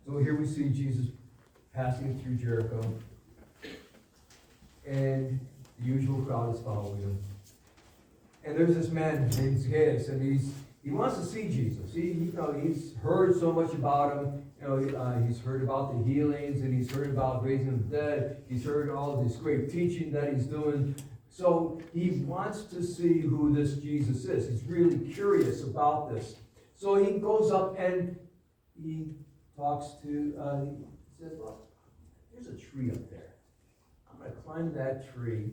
So here we see Jesus passing through Jericho, and the usual crowd is following him. And there's this man named Zacchaeus, and he wants to see Jesus. He's heard so much about him. He's heard about the healings, and he's heard about raising the dead. He's heard all of this great teaching that he's doing. So he wants to see who this Jesus is. He's really curious about this. So he goes up and he talks to, he says, well, there's a tree up there. I'm going to climb that tree,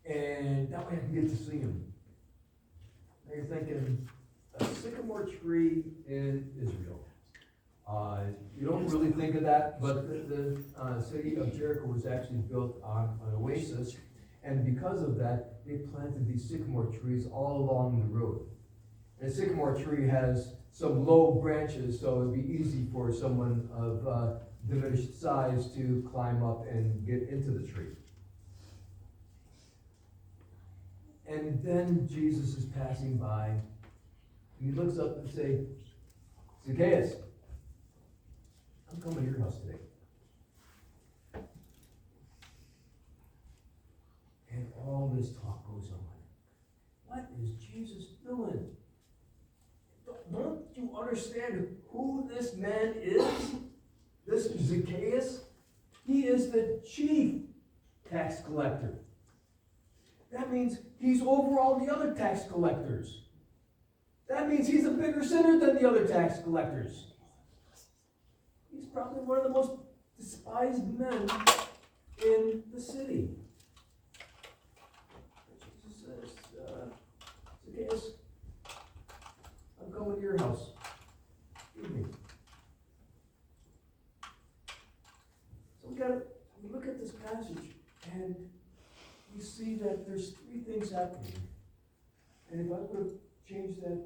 and that way I can get to see him. Now you're thinking, a sycamore tree in Israel. You don't really think of that, but the city of Jericho was actually built on an oasis, and because of that, they planted these sycamore trees all along the road. And a sycamore tree has some low branches, so it'd be easy for someone of diminished size to climb up and get into the tree. And then Jesus is passing by, and he looks up and says, Zacchaeus, I'm coming to your house today. And all this talk goes on. What is Jesus doing? Don't you understand who this man is? This Zacchaeus? He is the chief tax collector. That means he's over all the other tax collectors. That means he's a bigger sinner than the other tax collectors. He's probably one of the most despised men in the city. Jesus says, Zacchaeus, I'm coming to your house. Excuse me. So we look at this passage, and we see that there's three things happening. And if I would have changed that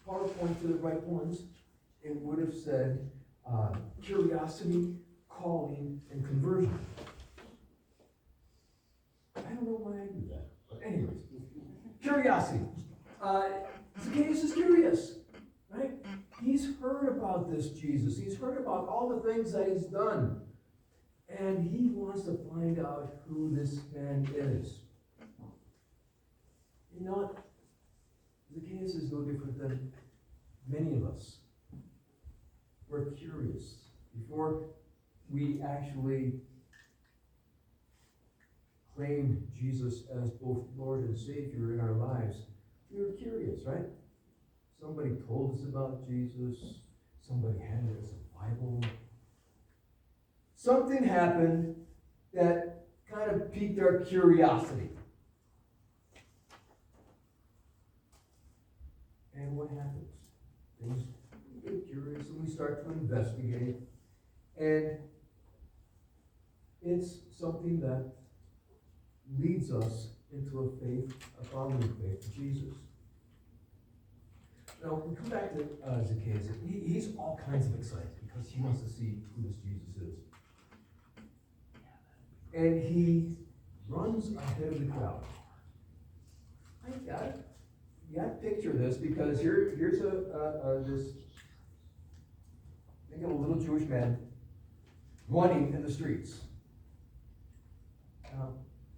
PowerPoint to the right ones, it would have said curiosity, calling, and conversion. I don't know why I do that. But anyways, curiosity. Zacchaeus is curious, right? He's heard about this Jesus. He's heard about all the things that he's done. And he wants to find out who this man is. You know what? Zacchaeus is no different than many of us. We're curious. Before we actually claimed Jesus as both Lord and Savior in our lives, we were curious, right? Somebody told us about Jesus. Somebody handed us a Bible. Something happened that kind of piqued our curiosity. And what happens? Things we get curious and we start to investigate. And it's something that leads us into a following faith in Jesus. Now, we come back to Zacchaeus. He's all kinds of excited because he wants to see who this Jesus is. And he runs ahead of the crowd. You got to picture this because here's this, think of a little Jewish man running in the streets.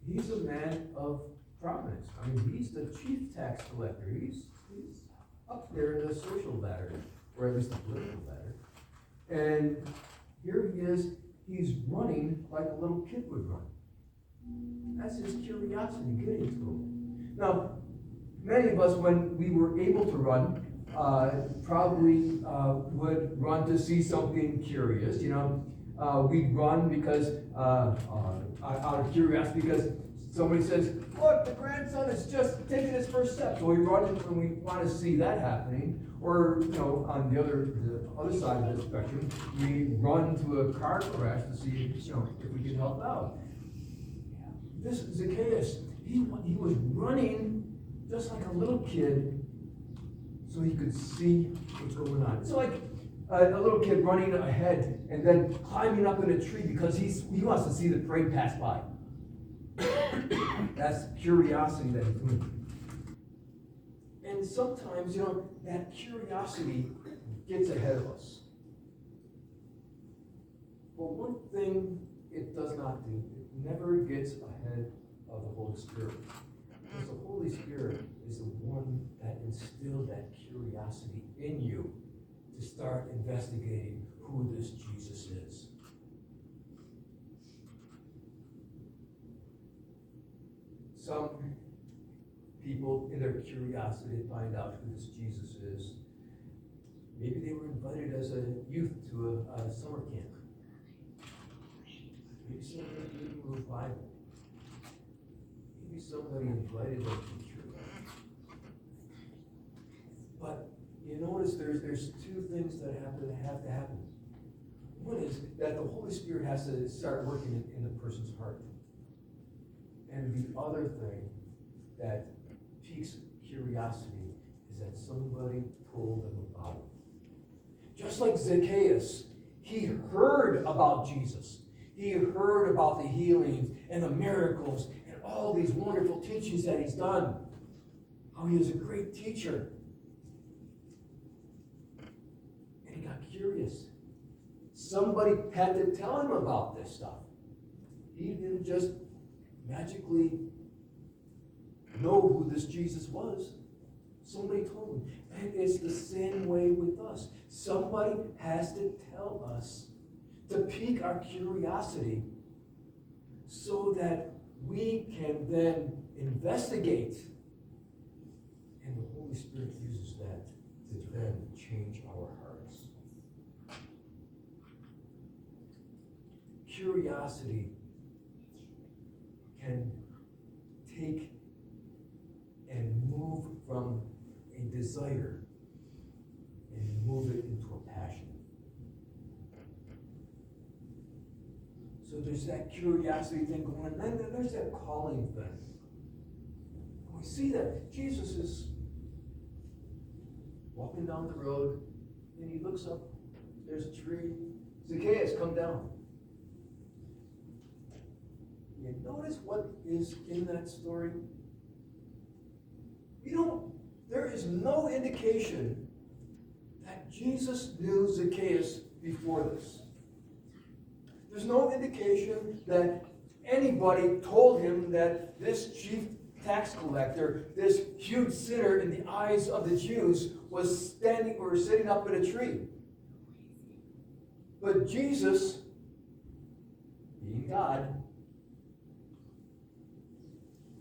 He's a man of prominence. I mean, he's the chief tax collector. He's up there in the social ladder, or at least the political ladder. And here he is, he's running like a little kid would run. That's his curiosity getting to him. Now, many of us, when we were able to run, probably would run to see something curious. We'd run because out of curiosity, because somebody says, "Look, the grandson is just taking his first step." So we run and we want to see that happening. Or on the other side of the spectrum, we run to a car crash to see if we can help out. This Zacchaeus, he was running just like a little kid, so he could see what's going on. It's like a little kid running ahead and then climbing up in a tree because he wants to see the parade pass by. That's curiosity that he's doing. And sometimes, that curiosity gets ahead of us. But one thing it does not do, it never gets ahead of the Holy Spirit. Because the Holy Spirit is the one that instilled that curiosity in you to start investigating who this Jesus is. Some people, in their curiosity to find out who this Jesus is, maybe they were invited as a youth to a summer camp. Maybe somebody gave them a Bible. Maybe somebody invited them to church. But you notice there's two things that have to happen. One is that the Holy Spirit has to start working in the person's heart. And the other thing that piques curiosity is that somebody told them about it. Just like Zacchaeus, he heard about Jesus. He heard about the healings and the miracles and all these wonderful teachings that he's done. How he is a great teacher. And he got curious. Somebody had to tell him about this stuff. He didn't just magically know who this Jesus was. Somebody told him. And it's the same way with us. Somebody has to tell us, to pique our curiosity, so that we can then investigate. And the Holy Spirit uses that to then change our hearts. Curiosity can take and move from a desire and move it into a passion. So there's that curiosity thing going on, and then there's that calling thing. We see that Jesus is walking down the road, and he looks up, there's a tree. Zacchaeus, come down. You notice what is in that story? There is no indication that Jesus knew Zacchaeus before this. There's no indication that anybody told him that this chief tax collector, this huge sinner in the eyes of the Jews, was standing or sitting up in a tree. But Jesus, being God,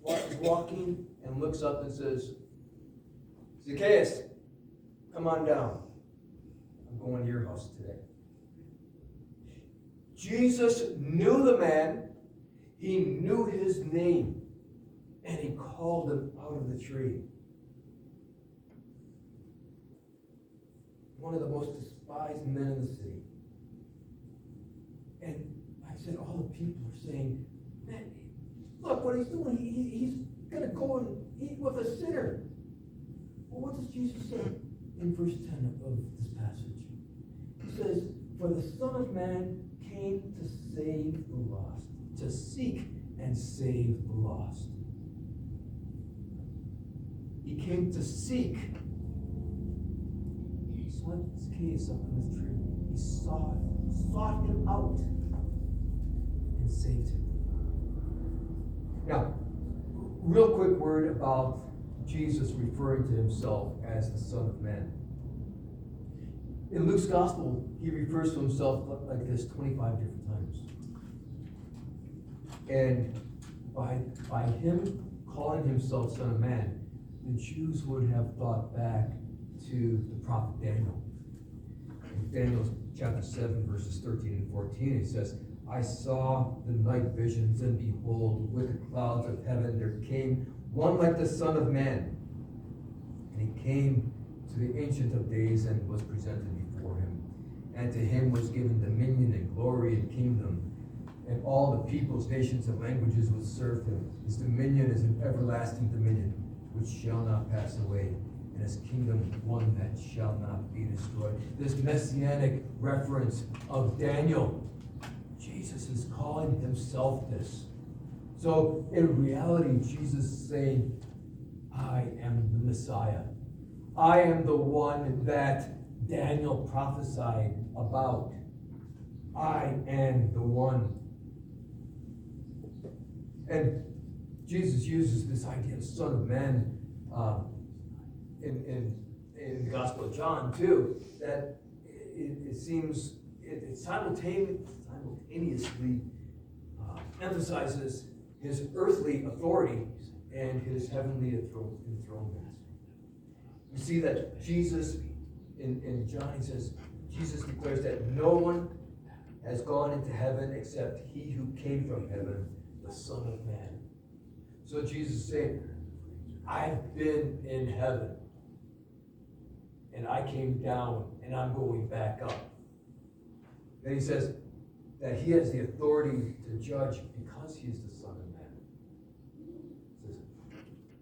is walking and looks up and says, Zacchaeus, come on down. I'm going to your house today. Jesus knew the man. He knew his name. And he called him out of the tree. One of the most despised men in the city. And I said, all the people are saying, man, look what he's doing. He's going to go and eat with a sinner. Well, what does Jesus say in verse 10 of this passage? He says, for the Son of Man came to save the lost, to seek and save the lost. He came to seek. He sought Zacchaeus up in the tree. He sought him out and saved him. Now, real quick word about Jesus referring to himself as the Son of Man. In Luke's Gospel, he refers to himself like this 25 different times. And by him calling himself Son of Man, the Jews would have thought back to the prophet Daniel. In Daniel chapter 7, verses 13 and 14, it says, I saw the night visions, and behold, with the clouds of heaven there came one like the Son of Man. And he came to the Ancient of Days and was presented before him. And to him was given dominion and glory and kingdom. And all the peoples, nations, and languages would serve him. His dominion is an everlasting dominion, which shall not pass away. And his kingdom one that shall not be destroyed. This messianic reference of Daniel, Jesus is calling himself this. So in reality, Jesus is saying, I am the Messiah. I am the one that Daniel prophesied about. I am the one. And Jesus uses this idea of Son of Man in the Gospel of John too, that it seems it simultaneously emphasizes his earthly authority and his heavenly enthronement. We see that Jesus, in John, he says, Jesus declares that no one has gone into heaven except he who came from heaven, the Son of Man. So Jesus is saying, I've been in heaven, and I came down, and I'm going back up. Then he says that he has the authority to judge because he is the Son of Man. He says,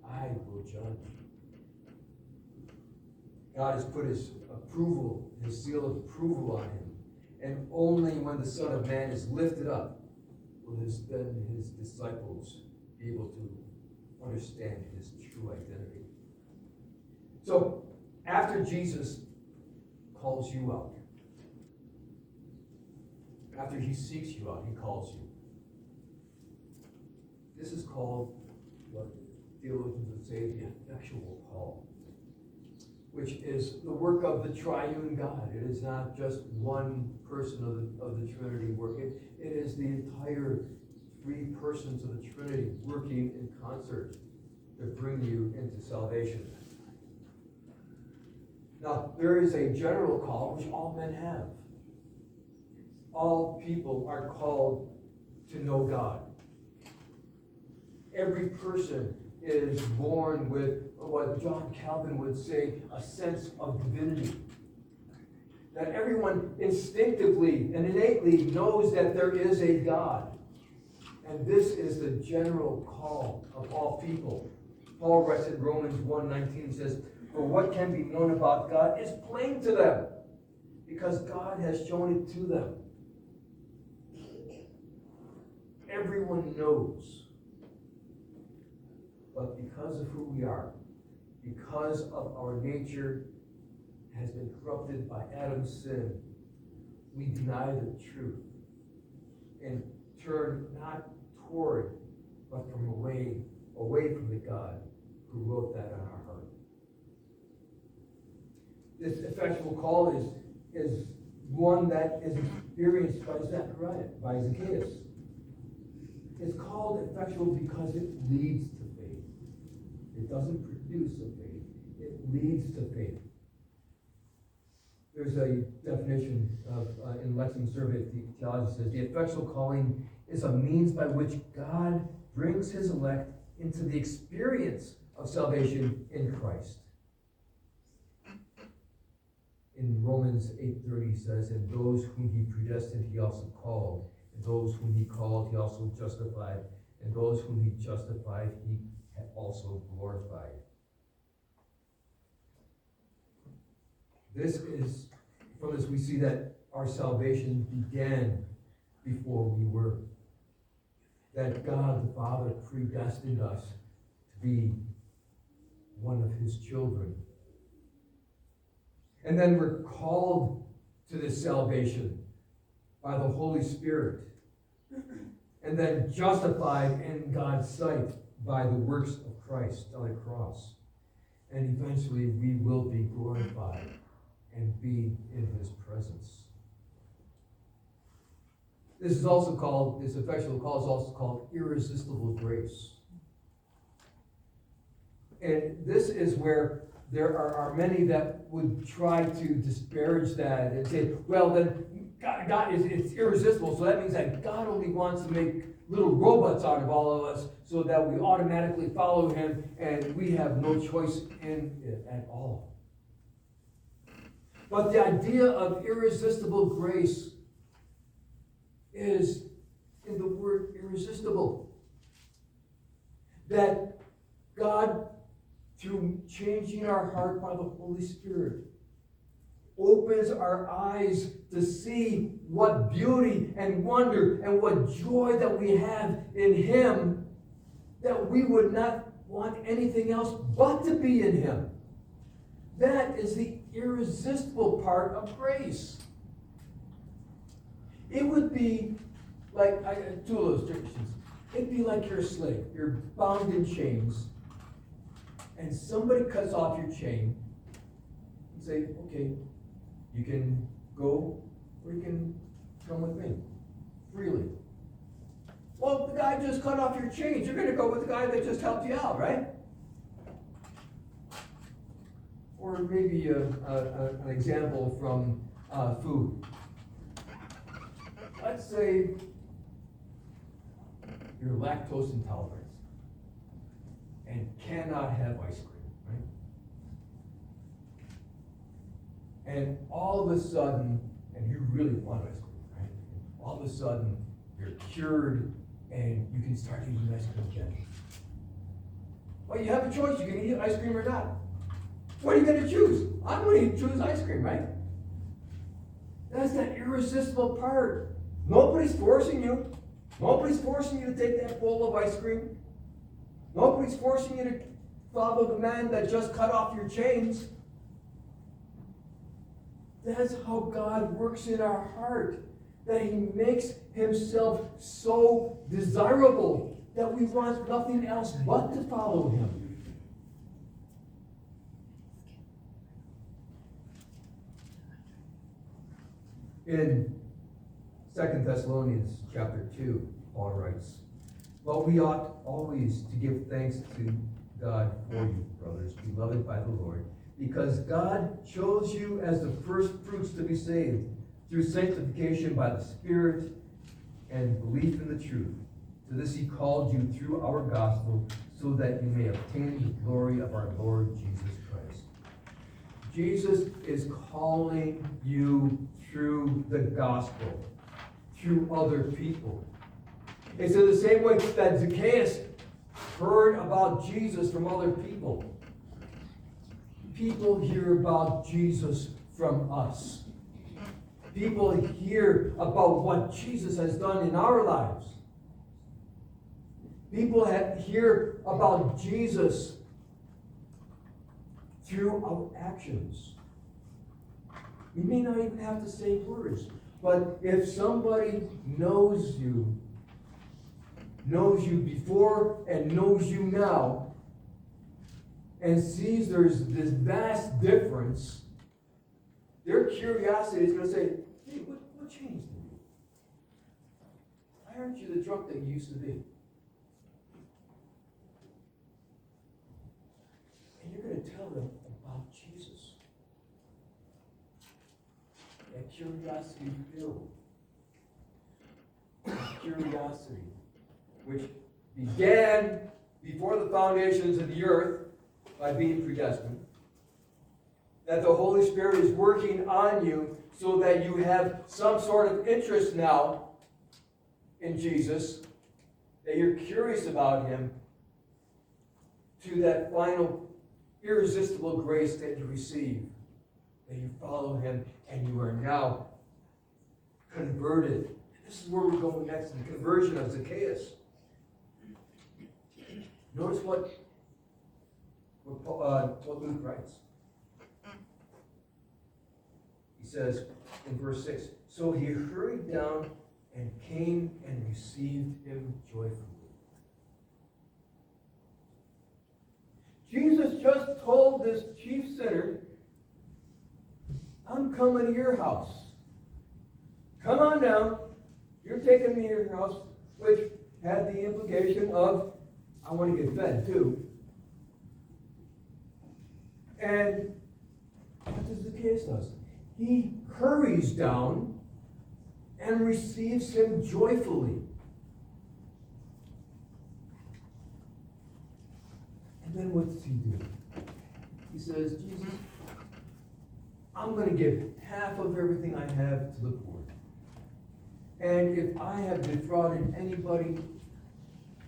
I will judge. God has put his approval, his seal of approval on him. And only when the Son of Man is lifted up will his disciples be able to understand his true identity. So, after Jesus calls you out, after he seeks you out, he calls you. This is called what theologians would say the effectual call, which is the work of the triune God. It is not just one person of the Trinity working. It is the entire three persons of the Trinity working in concert to bring you into salvation. Now, there is a general call which all men have. All people are called to know God. Every person is born with what John Calvin would say, a sense of divinity. That everyone instinctively and innately knows that there is a God. And this is the general call of all people. Paul writes in Romans 1:19, says, for what can be known about God is plain to them, because God has shown it to them. Everyone knows. But because of who we are, because of our nature has been corrupted by Adam's sin, we deny the truth and turn not toward, but from away from the God who wrote that on our heart. This effectual call is one that is experienced by Zechariah, by Zacchaeus. It's called effectual because it leads to faith. It doesn't produce a faith. It leads to faith. There's a definition of in Lexham Survey Theology says the effectual calling is a means by which God brings his elect into the experience of salvation in Christ. In Romans 8:30 says, and those whom he predestined he also called, and those whom he called he also justified, and those whom he justified he also glorified. From this we see that our salvation began before we were. That God the Father predestined us to be one of his children. And then we're called to this salvation by the Holy Spirit. And then justified in God's sight by the works of Christ on the cross. And eventually we will be glorified and be in his presence. This effectual call is also called irresistible grace. And this is where there are many that would try to disparage that and say, well, then God it's irresistible, so that means that God only wants to make little robots out of all of us so that we automatically follow him and we have no choice in it at all. But the idea of irresistible grace is in the word irresistible. That God, through changing our heart by the Holy Spirit, opens our eyes to see what beauty and wonder and what joy that we have in him, that we would not want anything else but to be in him. That is the irresistible part of grace. It would be like, two illustrations. It'd be like you're a slave. You're bound in chains. And somebody cuts off your chain and say, okay, you can go or you can come with me freely. Well, the guy just cut off your chains. You're going to go with the guy that just helped you out, right? Or maybe an example from food. Let's say you're lactose intolerant and cannot have ice cream, right? And all of a sudden, and you really want ice cream, right? All of a sudden, you're cured and you can start eating ice cream again. Well, you have a choice. You can eat ice cream or not. What are you going to choose? I'm going to choose ice cream, right? That's that irresistible part. Nobody's forcing you. Nobody's forcing you to take that bowl of ice cream. Nobody's forcing you to follow the man that just cut off your chains. That's how God works in our heart. That He makes Himself so desirable that we want nothing else but to follow Him. In 2 Thessalonians chapter 2, Paul writes, "But we ought always to give thanks to God for you, brothers, beloved by the Lord, because God chose you as the first fruits to be saved through sanctification by the Spirit and belief in the truth. To this He called you through our gospel, so that you may obtain the glory of our Lord Jesus Christ." Jesus is calling you through the gospel, through other people. It's in the same way that Zacchaeus heard about Jesus from other people. People hear about Jesus from us. People hear about what Jesus has done in our lives. People hear about Jesus through our actions. We may not even have to say words, but if somebody knows you before and knows you now, and sees there's this vast difference, their curiosity is going to say, hey, what changed in you? Why aren't you the drunk that you used to be? And you're going to tell them about Jesus. That curiosity filled. Curiosity, which began before the foundations of the earth by being predestined. That the Holy Spirit is working on you so that you have some sort of interest now in Jesus, that you're curious about Him, to that final irresistible grace that you receive, that you follow Him, and you are now converted. This is where we're going next, in the conversion of Zacchaeus. Notice what Luke writes. He says in verse 6, "So he hurried down and came and received him joyfully." Jesus just told this chief sinner, "I'm coming to your house. Come on down. You're taking me to your house," which had the implication of, I want to get fed too. And what does Zacchaeus do? He hurries down and receives him joyfully. And then what does he do? He says, "Jesus, I'm going to give half of everything I have to the poor. And if I have defrauded anybody,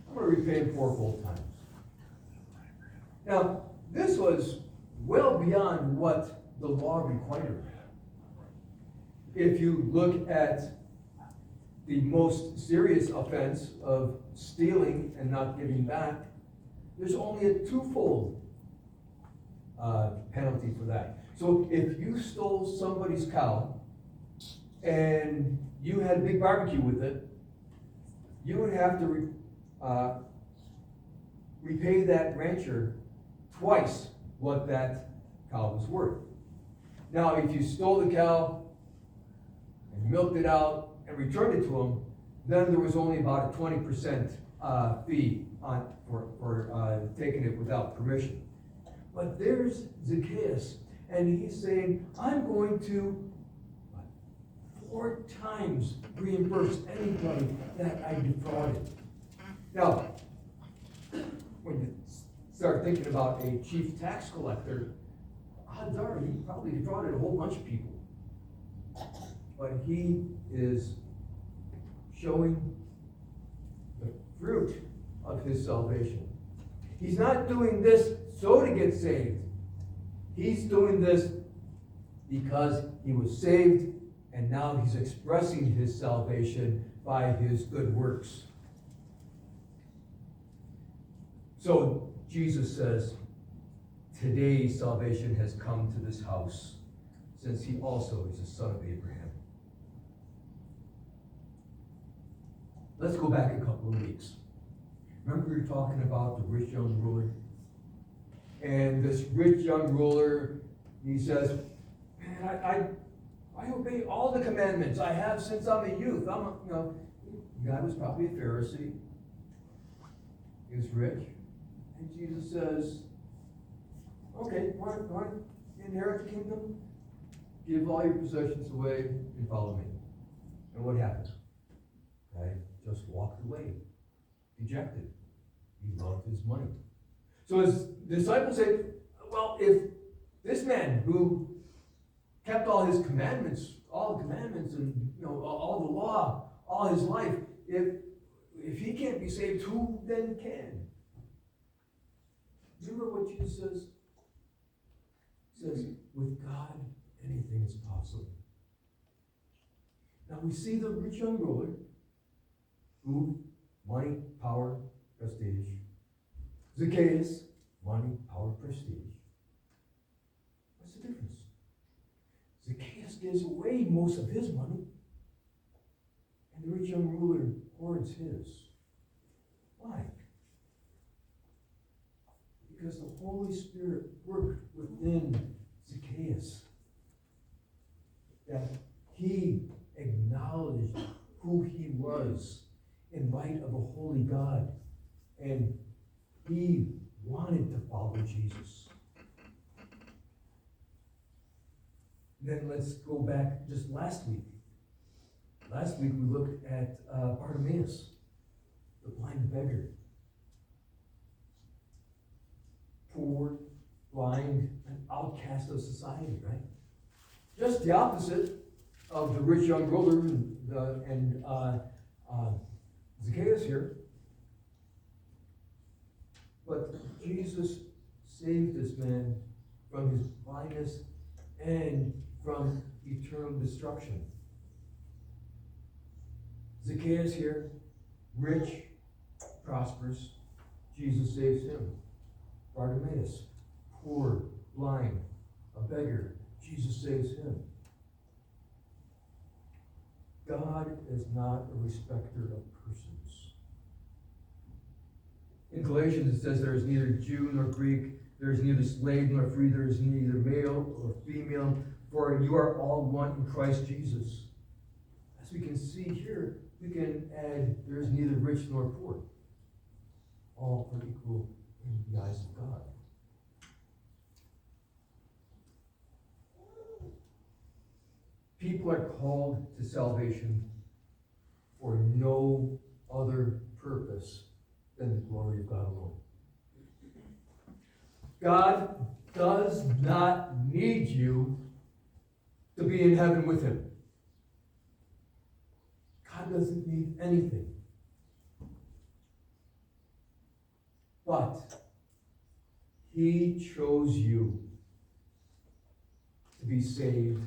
I'm going to repay him fourfold times." Now, this was well beyond what the law required. If you look at the most serious offense of stealing and not giving back, there's only a twofold penalty for that. So if you stole somebody's cow and you had a big barbecue with it, you would have to repay that rancher twice what that cow was worth. Now, if you stole the cow and milked it out and returned it to him, then there was only about a 20% fee for taking it without permission. But there's Zacchaeus, and he's saying, I'm going to 4 times reimburse anybody that I defrauded. Now, when you start thinking about a chief tax collector, odds are he probably defrauded a whole bunch of people. But he is showing the fruit of his salvation. He's not doing this so to get saved. He's doing this because he was saved, and now he's expressing his salvation by his good works. So Jesus says, today salvation has come to this house, since he also is a son of Abraham. Let's go back a couple of weeks. Remember we were talking about the rich young ruler? And this rich young ruler, he says, man, I obey all the commandments I have since I'm a youth. The guy was probably a Pharisee. He was rich. And Jesus says, okay, want to inherit the kingdom? Give all your possessions away and follow me. And what happened? Okay, just walked away, dejected. He loved his money. So his disciples say, well, if this man who kept all his commandments, all the commandments and all the law, all his life, if he can't be saved, who then can? Remember what Jesus says? He says, with God, anything is possible. Now we see the rich young ruler, who, money, power, prestige. Zacchaeus, money, power, prestige. What's the difference? Zacchaeus gives away most of his money, and the rich young ruler hoards his. Why? Because the Holy Spirit worked within Zacchaeus, that he acknowledged who he was in light of a holy God, and he wanted to follow Jesus. Then let's go back just last week. Last week we looked at Bartimaeus, the blind beggar. Poor, blind, an outcast of society, right? Just the opposite of the rich young ruler and Zacchaeus here. But Jesus saved this man from his blindness and from eternal destruction. Zacchaeus here, rich, prosperous. Jesus saves him. Bartimaeus, poor, blind, a beggar. Jesus saves him. God is not a respecter of persons. In Galatians it says there is neither Jew nor Greek, there is neither slave nor free, there is neither male or female, for you are all one in Christ Jesus. As we can see here, we can add there is neither rich nor poor. All are equal in the eyes of God. People are called to salvation for no other purpose than the glory of God alone. God does not need you to be in heaven with him. God doesn't need anything. But he chose you to be saved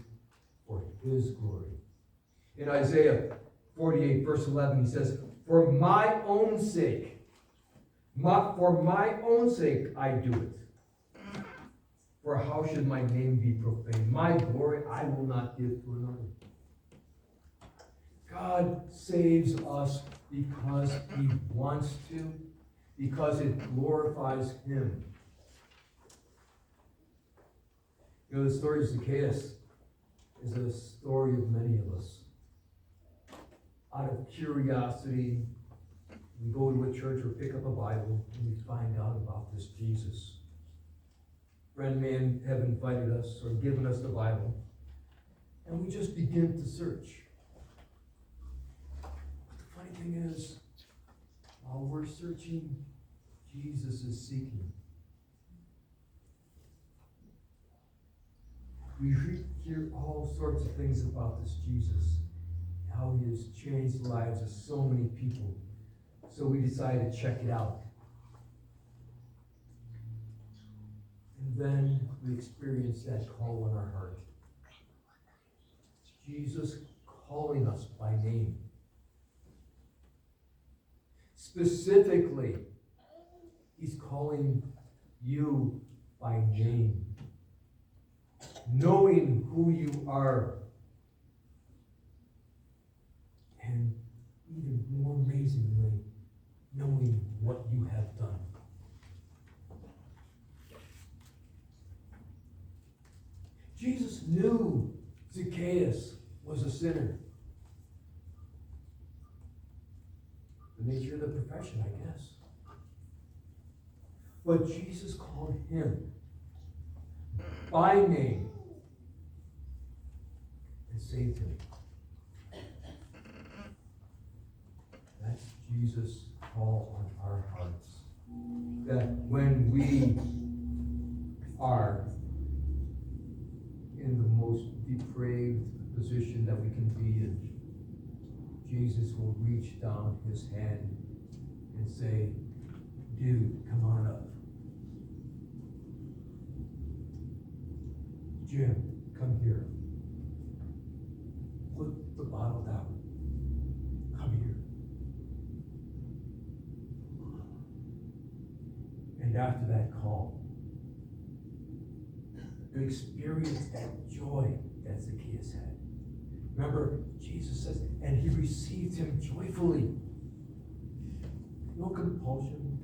for his glory. In Isaiah 48, verse 11, he says, for my own sake I do it. For how should my name be profaned? My glory I will not give to another. God saves us because he wants to, because it glorifies him. You know, the story of Zacchaeus is a story of many of us. Out of curiosity, we go to a church or pick up a Bible and we find out about this Jesus. Friend man have invited us or given us the Bible, and we just begin to search. The funny thing is, while we're searching, Jesus is seeking. We hear all sorts of things about this Jesus, how he has changed the lives of so many people. So we decided to check it out. And then we experienced that call in our heart. Jesus calling us by name. Specifically, he's calling you by name. Knowing who you are. And even more amazingly, knowing what you have done. Jesus knew Zacchaeus was a sinner. The nature of the profession, I guess. But Jesus called him by name and saved him. That's Jesus' call on our hearts. That when we are in the most depraved position that we can be in, Jesus will reach down his hand and say, dude, come on up. Jim, come here. Put the bottle down. Come here. And after that call, you experience that joy that Zacchaeus had. Remember, Jesus says, and he received him joyfully. No compulsion.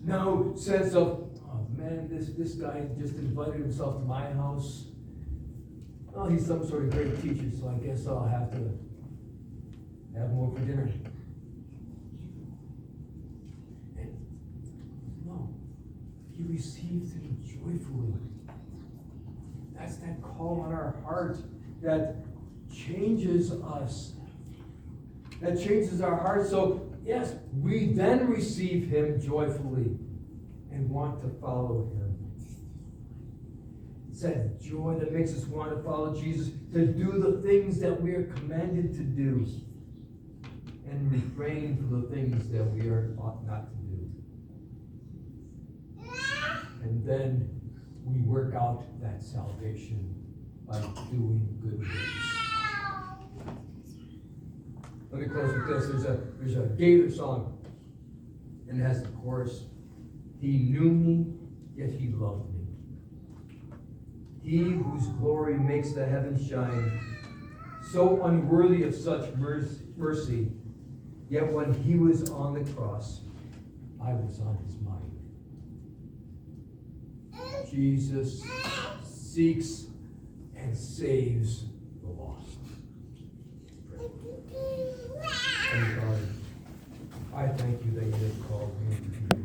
No sense of, oh man, this guy just invited himself to my house. Oh, he's some sort of great teacher, so I guess I'll have to have more for dinner. And no, he received him joyfully. That's that call on our heart that changes us. That changes our heart. So, yes, we then receive him joyfully and want to follow him. It's that joy that makes us want to follow Jesus, to do the things that we are commanded to do and refrain from the things that we ought not to do. And then we work out that salvation by doing good works. Let me close with this. There's a Gator song, and it has the chorus. He knew me, yet he loved me. He whose glory makes the heavens shine, so unworthy of such mercy, yet when he was on the cross, I was on his mind. Jesus seeks and saves the lost. And God, I thank you that you have called me to be